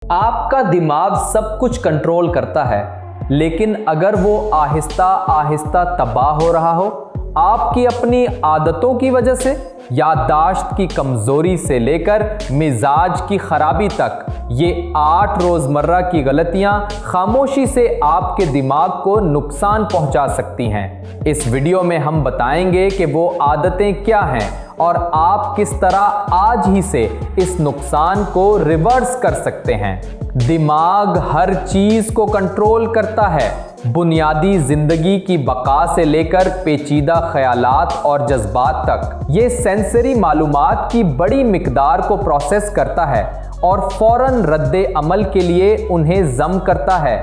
आपका दिमाग सब कुछ कंट्रोल करता है, लेकिन अगर वो आहिस्ता आहिस्ता तबाह हो रहा हो, आपकी अपनी आदतों की वजह से, याददाश्त की कमज़ोरी से लेकर मिजाज की खराबी तक, ये 8 रोज़मर्रा की गलतियां खामोशी से आपके दिमाग को नुकसान पहुंचा सकती हैं। इस वीडियो में हम बताएंगे कि वो आदतें क्या हैं और आप किस तरह आज ही से इस नुकसान को रिवर्स कर सकते हैं। दिमाग हर चीज़ को कंट्रोल करता है, बुनियादी जिंदगी की बका से लेकर पेचीदा ख्यालात और जज्बात तक। ये सेंसरी मालूमात की बड़ी मिकदार को प्रोसेस करता है और फौरन रद्दे अमल के लिए उन्हें जम करता है।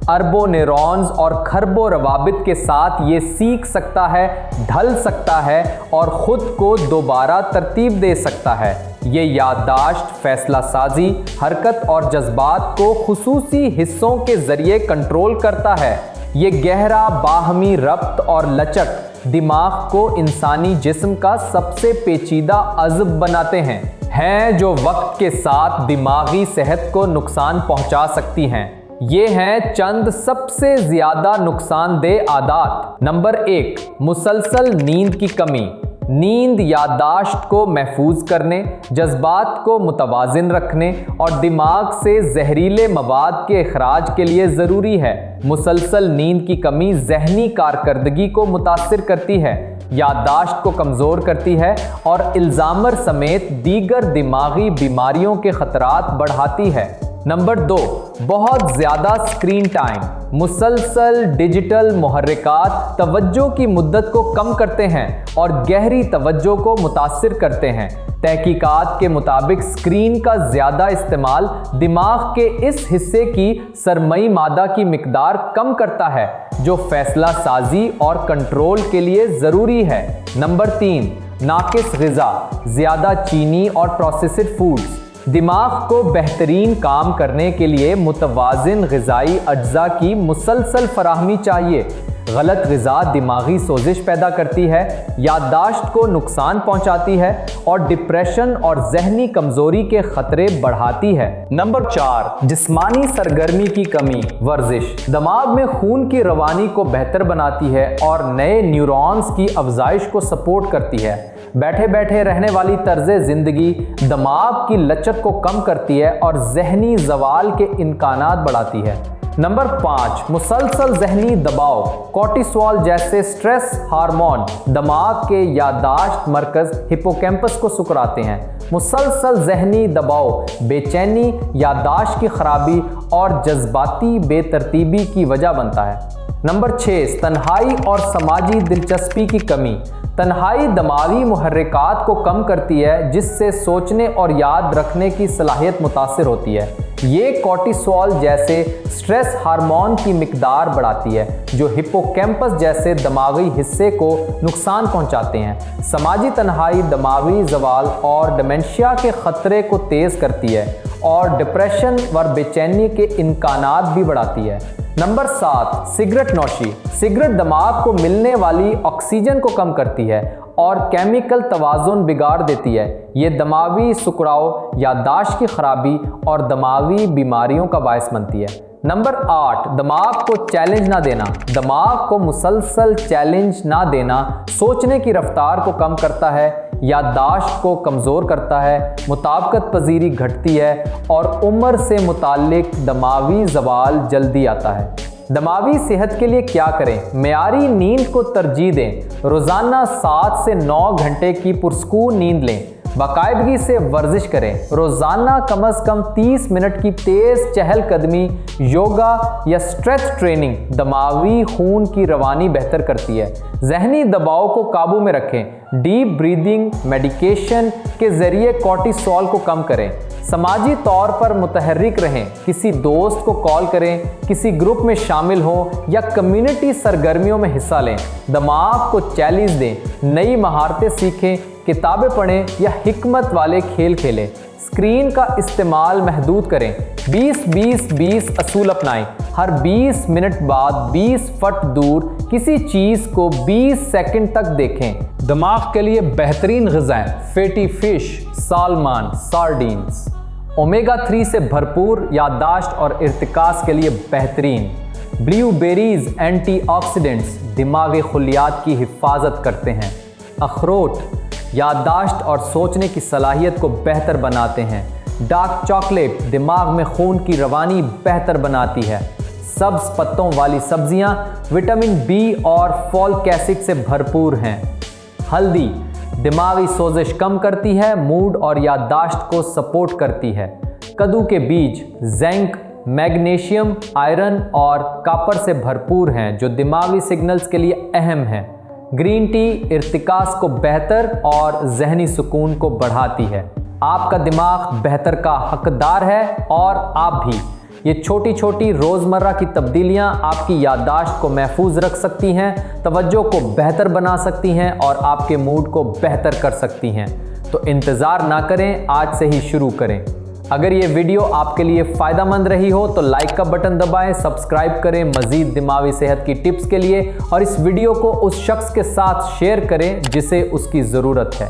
अरबों न्यूरॉन्स और खरबों रवाबित के साथ ये सीख सकता है, ढल सकता है और ख़ुद को दोबारा तरतीब दे सकता है। ये याददाश्त, फैसला साजी, हरकत और जज्बात को खुसूसी हिस्सों के ज़रिए कंट्रोल करता है। ये गहरा बाहमी रब्त और लचक दिमाग को इंसानी जिस्म का सबसे पेचीदा अज़्ब बनाते हैं जो वक्त के साथ दिमागी सेहत को नुकसान पहुंचा सकती हैं। ये हैं चंद सबसे ज़्यादा नुकसानदेह आदत। नंबर 1, मुसलसल नींद की कमी। नींद याददाश्त को महफूज करने, जज्बात को मुतवाज़िन रखने और दिमाग से जहरीले मवाद के इखराज के लिए ज़रूरी है। मुसलसल नींद की कमी ज़हनी कारकर्दगी को मुतासिर करती है, याददाश्त को कमज़ोर करती है और इल्ज़ामर समेत दीगर दिमागी बीमारियों के ख़तरात बढ़ाती है। नंबर 2, बहुत ज़्यादा स्क्रीन टाइम। मुसलसल डिजिटल मुहर्रिकात तवज्जो की मुद्दत को कम करते हैं और गहरी तवज्जो को मुतासिर करते हैं। तहकीकात के मुताबिक स्क्रीन का ज़्यादा इस्तेमाल दिमाग के इस हिस्से की सरमई मादा की मिकदार कम करता है, जो फैसला साजी और कंट्रोल के लिए ज़रूरी है। नंबर 3, नाकिस ग़िज़ा। ज़्यादा चीनी और प्रोसेस्ड फूड्स। दिमाग को बेहतरीन काम करने के लिए मुतवाज़िन ग़िज़ाई अज्जा की मुसलसल फराहमी चाहिए। गलत ग़िज़ा दिमागी सोजिश पैदा करती है, याददाश्त को नुकसान पहुंचाती है और डिप्रेशन और ज़हनी कमज़ोरी के ख़तरे बढ़ाती है। नंबर 4, जिस्मानी सरगर्मी की कमी। वर्जिश दिमाग में खून की रवानी को बेहतर बनाती है और नए न्यूरॉन्स की अफजाइश को सपोर्ट करती है। बैठे बैठे रहने वाली तर्ज़ ज़िंदगी दिमाग की लचक को कम करती है और ज़हनी ज़वाल के इम्कानात बढ़ाती है। नंबर 5, मुसलसल ज़हनी दबाव। कोर्टिसोल जैसे स्ट्रेस हार्मोन दिमाग के याददाश्त मरकज़ हिपोकैम्पस को सुकराते हैं। मुसलसल ज़हनी दबाव बेचैनी, याददाश्त की खराबी और जज्बाती बेतरतीबी की वजह बनता है। नंबर 6, तन्हाई और समाजी दिलचस्पी की कमी। तन्हाई दिमागी मुहर्रिकात को कम करती है, जिससे सोचने और याद रखने की सलाहियत मुतासिर होती है। ये कोर्टिसोल जैसे स्ट्रेस हार्मोन की मिकदार बढ़ाती है, जो हिपोकैम्पस जैसे दिमागी हिस्से को नुकसान पहुंचाते हैं। समाजी तन्हाई दिमागी ज़वाल और डिमेंशिया के ख़तरे को तेज़ करती है और डिप्रेशन व बेचैनी के इम्कानात भी बढ़ाती है। Number 7, cigarette नोशी। सिगरेट दिमाग को मिलने वाली ऑक्सीजन को कम करती है और केमिकल तवाज़ुन बिगाड़ देती है। ये दिमागी सुकराव, याददाश्त की खराबी और दिमागी बीमारियों का बायस बनती है। नंबर 8, दिमाग को चैलेंज ना देना। दिमाग को मुसलसल चैलेंज ना देना सोचने की रफ्तार को कम करता है, याददाश्त को कमज़ोर करता है, मुताबिकत पजीरी घटती है और उम्र से मुताल्लिक दिमागी ज़वाल जल्दी आता है। दिमागी सेहत के लिए क्या करें? मेयारी नींद को तरजीह दें। रोज़ाना 7 से 9 घंटे की पुरस्कून नींद लें। बाकायदगी से वर्जिश करें। रोज़ाना कम से कम 30 मिनट की तेज़ चहलकदमी, योगा या स्ट्रेच ट्रेनिंग दिमागी खून की रवानी बेहतर करती है। ज़हनी दबाव को काबू में रखें। डीप ब्रीदिंग मेडिकेशन के ज़रिए कोर्टिसोल को कम करें। समाजी तौर पर मुतहर्रिक रहें। किसी दोस्त को कॉल करें, किसी ग्रुप में शामिल हों या कम्युनिटी सरगर्मियों में हिस्सा लें। दिमाग को चैलेंज दें। नई महारतें सीखें, किताबें पढ़ें या हिकमत वाले खेल खेलें। स्क्रीन का इस्तेमाल महदूद करें। 20-20-20 असूल अपनाएं। हर 20 मिनट बाद 20 फुट दूर किसी चीज़ को 20 सेकंड तक देखें। दिमाग के लिए बेहतरीन ग़िज़ाएं fatty fish, salmon, sardines. Omega 3 से भरपूर, याददाश्त और इर्तिकास के लिए बेहतरीन। ब्लूबेरीज एंटीऑक्सीडेंट्स दिमागी खुलियात की हिफाजत करते हैं। अखरोट याददाश्त और सोचने की सलाहियत को बेहतर बनाते हैं। डार्क चॉकलेट दिमाग में खून की रवानी बेहतर बनाती है। सब्ज पत्तों वाली सब्जियां विटामिन बी और फोलिक एसिड से भरपूर हैं। हल्दी दिमागी सोजिश कम करती है, मूड और याददाश्त को सपोर्ट करती है। कद्दू के बीज जिंक, मैग्नीशियम, आयरन और कॉपर से भरपूर हैं, जो दिमागी सिग्नल्स के लिए अहम हैं। ग्रीन टी इर्तिकास को बेहतर और जहनी सुकून को बढ़ाती है। आपका दिमाग बेहतर का हकदार है और आप भी। ये छोटी छोटी रोज़मर्रा की तब्दीलियां आपकी याददाश्त को महफूज रख सकती हैं, तवज्जो को बेहतर बना सकती हैं और आपके मूड को बेहतर कर सकती हैं। तो इंतज़ार ना करें, आज से ही शुरू करें। अगर ये वीडियो आपके लिए फ़ायदेमंद रही हो तो लाइक का बटन दबाएं, सब्सक्राइब करें मज़ीद दिमागी सेहत की टिप्स के लिए, और इस वीडियो को उस शख्स के साथ शेयर करें जिसे उसकी ज़रूरत है।